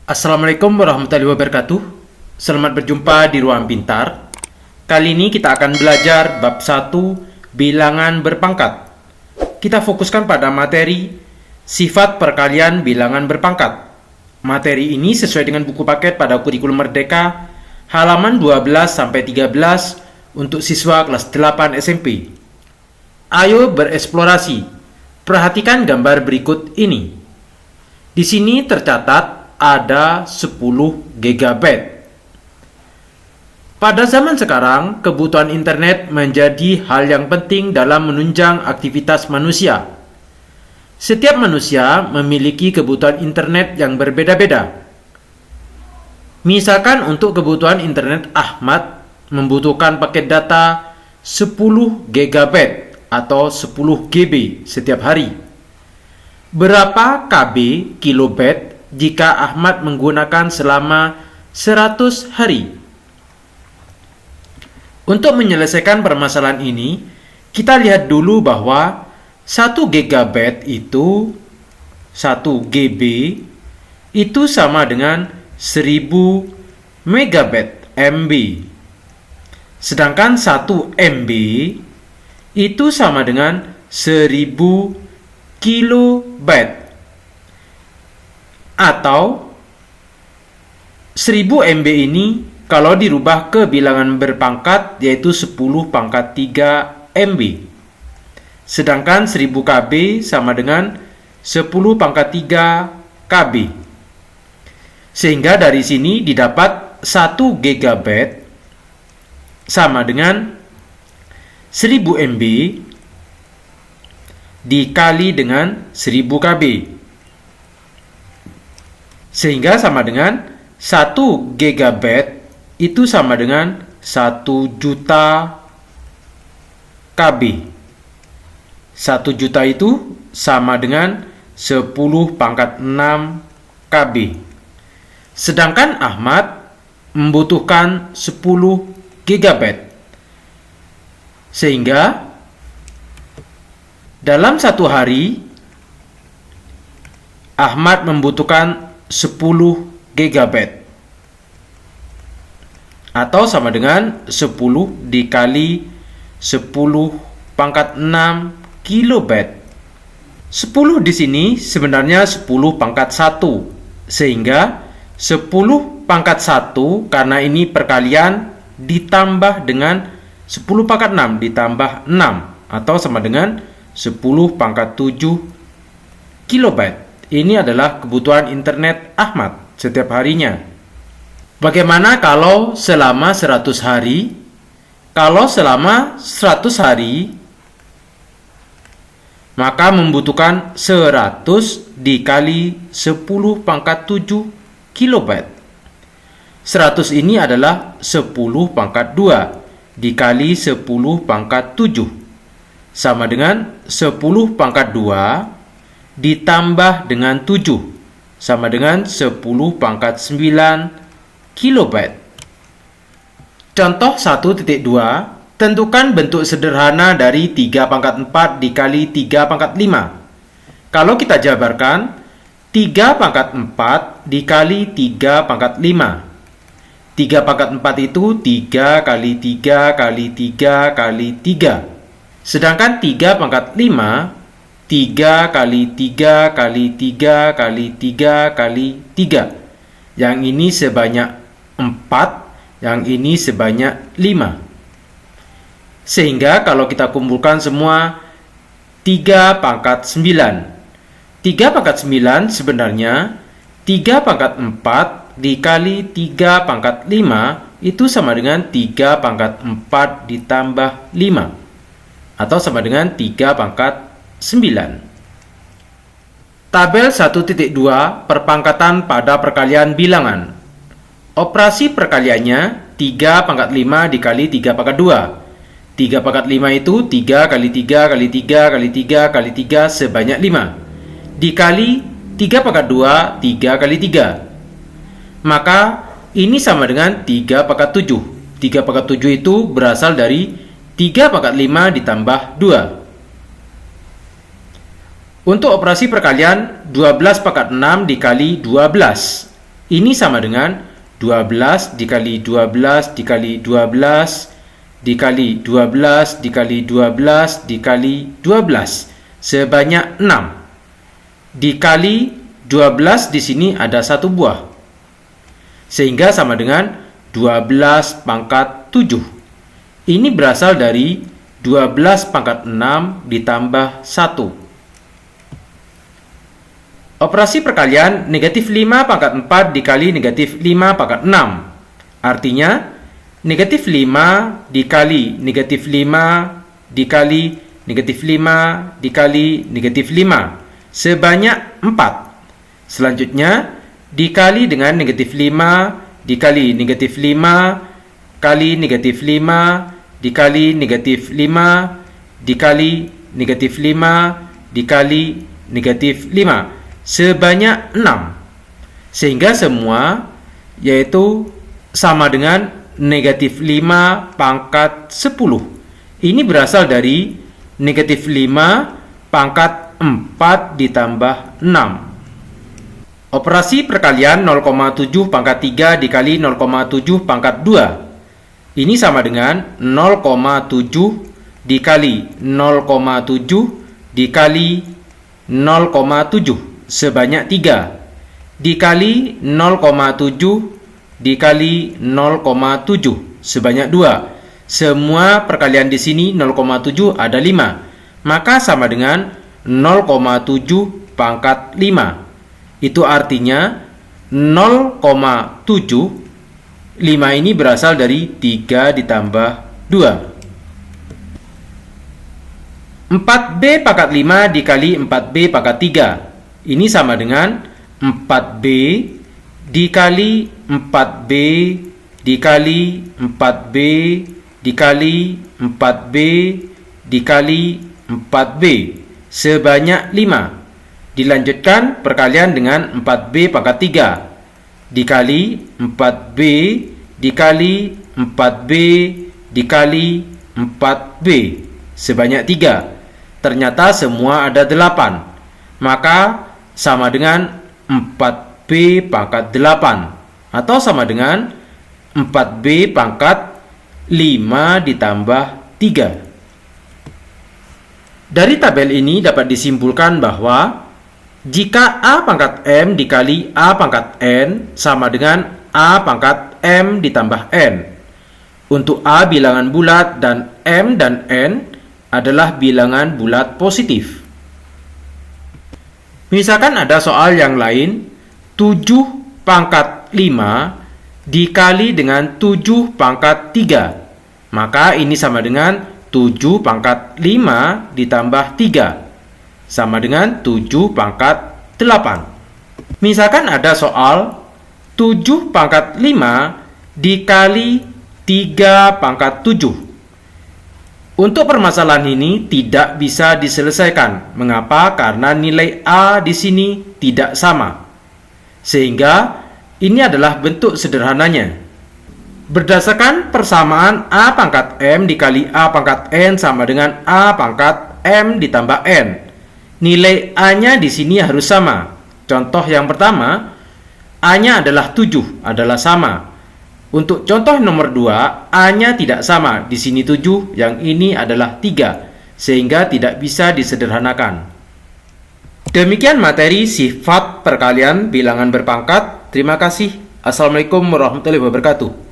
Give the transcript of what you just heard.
Assalamualaikum warahmatullahi wabarakatuh. Selamat berjumpa di Ruang Pintar. Kali ini kita akan belajar bab 1 bilangan berpangkat. Kita fokuskan pada materi sifat perkalian bilangan berpangkat. Materi ini sesuai dengan buku paket pada kurikulum Merdeka halaman 12-13 untuk siswa kelas 8 SMP. Ayo bereksplorasi. Perhatikan gambar berikut ini. Di sini tercatat ada 10 GB. Pada zaman sekarang, kebutuhan internet menjadi hal yang penting dalam menunjang aktivitas manusia. Setiap manusia memiliki kebutuhan internet yang berbeda-beda. Misalkan untuk kebutuhan internet Ahmad membutuhkan paket data 10 GB atau 10 GB setiap hari. Berapa KB kilobyte jika Ahmad menggunakan selama 100 hari? Untuk menyelesaikan permasalahan ini, kita lihat dulu bahwa 1 GB itu 1 GB itu sama dengan 1000 MB. Sedangkan 1 MB itu sama dengan 1000 kilobyte. Atau 1000 MB ini kalau dirubah ke bilangan berpangkat yaitu 10 pangkat 3 MB. Sedangkan 1000 KB sama dengan 10 pangkat 3 KB. Sehingga dari sini didapat 1 GB sama dengan 1000 MB dikali dengan 1000 KB. Sehingga sama dengan 1 GB itu sama dengan 1 juta KB. 1 juta itu sama dengan 10 pangkat 6 KB. Sedangkan Ahmad membutuhkan 10 GB. Sehingga dalam satu hari Ahmad membutuhkan 10 GB atau sama dengan 10 dikali 10 pangkat 6 kilobyte. 10 di sini sebenarnya 10 pangkat 1, sehingga 10 pangkat 1 karena ini perkalian ditambah dengan 10 pangkat 6 ditambah 6 atau sama dengan 10 pangkat 7 kilobyte. Ini adalah kebutuhan internet Ahmad setiap harinya. Bagaimana kalau selama 100 hari? Kalau selama 100 hari, maka membutuhkan 100 dikali 10 pangkat 7 kilobyte. 100 ini adalah 10 pangkat 2 dikali 10 pangkat 7. Sama dengan 10 pangkat 2 ditambah dengan 7 sama dengan 10 pangkat 9 kilobyte. Contoh 1.2, tentukan bentuk sederhana dari 3 pangkat 4 dikali 3 pangkat 5. Kalau kita jabarkan, 3 pangkat 4 dikali 3 pangkat 5. 3 pangkat 4 itu 3 kali 3 kali 3 kali 3. Sedangkan 3 pangkat 5 3 kali 3 kali 3 kali 3 kali 3. Yang ini sebanyak 4, yang ini sebanyak 5. Sehingga kalau kita kumpulkan semua 3 pangkat 9. 3 pangkat 9 sebenarnya 3 pangkat 4 dikali 3 pangkat 5 itu sama dengan 3 pangkat 4 ditambah 5. Atau sama dengan 3 pangkat 9. Tabel 1.2 perpangkatan pada perkalian bilangan. Operasi perkaliannya 3 pangkat 5 dikali 3 pangkat 2. 3 pangkat 5 itu 3 kali 3 kali 3 kali 3 kali 3 sebanyak 5. Dikali 3 pangkat 2 3 kali 3. Maka ini sama dengan 3 pangkat 7. 3 pangkat 7 itu berasal dari 3 pangkat 5 ditambah 2. Untuk operasi perkalian 12 pangkat 6 dikali 12. Ini sama dengan 12 dikali 12 dikali 12 dikali 12 dikali 12 dikali 12 sebanyak 6. Dikali 12 di sini ada 1 buah. Sehingga sama dengan 12 pangkat 7. Ini berasal dari 12 pangkat 6 ditambah 1. Operasi perkalian negatif 5 pangkat 4 dikali negatif 5 pangkat 6. Artinya, negatif 5 dikali negatif 5 dikali negatif 5 dikali negatif 5 sebanyak 4. Selanjutnya, dikali dengan negatif 5 dikali negatif 5 kali negatif 5 dikali negatif 5 dikali negatif 5 dikali negatif 5 sebanyak 6. Sehingga semua yaitu sama dengan negatif 5 pangkat 10. Ini berasal dari negatif 5 pangkat 4 ditambah 6. Operasi perkalian 0,7 pangkat 3 dikali 0,7 pangkat 2. Ini sama dengan 0,7 dikali 0,7 dikali 0,7 sebanyak 3 dikali 0,7 dikali 0,7 sebanyak 2. Semua perkalian di sini 0,7 ada 5. Maka sama dengan 0,7 pangkat 5. Itu artinya 0,7. 5 ini berasal dari 3 ditambah 2. 4B pangkat 5 dikali 4B pangkat 3. Ini sama dengan 4B dikali 4B dikali 4B dikali 4B dikali 4B sebanyak 5. Dilanjutkan perkalian dengan 4B pangkat 3 dikali 4B dikali 4B dikali 4B sebanyak 3. Ternyata semua ada 8. Maka sama dengan 4B pangkat 8 atau sama dengan 4B pangkat 5 ditambah 3. Dari tabel ini dapat disimpulkan bahwa jika A pangkat M dikali A pangkat N sama dengan A pangkat M ditambah N. Untuk A bilangan bulat dan M dan N adalah bilangan bulat positif. Misalkan ada soal yang lain, 7 pangkat 5 dikali dengan 7 pangkat 3. Maka ini sama dengan 7 pangkat 5 ditambah 3. Sama dengan 7 pangkat 8. Misalkan ada soal 7 pangkat 5 dikali 3 pangkat 7. Untuk permasalahan ini tidak bisa diselesaikan. Mengapa? Karena nilai A di sini tidak sama. Sehingga ini adalah bentuk sederhananya. Berdasarkan persamaan A pangkat M dikali A pangkat N sama dengan A pangkat M ditambah N. Nilai A-nya di sini harus sama. Contoh yang pertama, A-nya adalah 7, adalah sama. Untuk contoh nomor 2, A-nya tidak sama. Di sini 7, yang ini adalah 3. Sehingga tidak bisa disederhanakan. Demikian materi sifat perkalian bilangan berpangkat. Terima kasih. Assalamualaikum warahmatullahi wabarakatuh.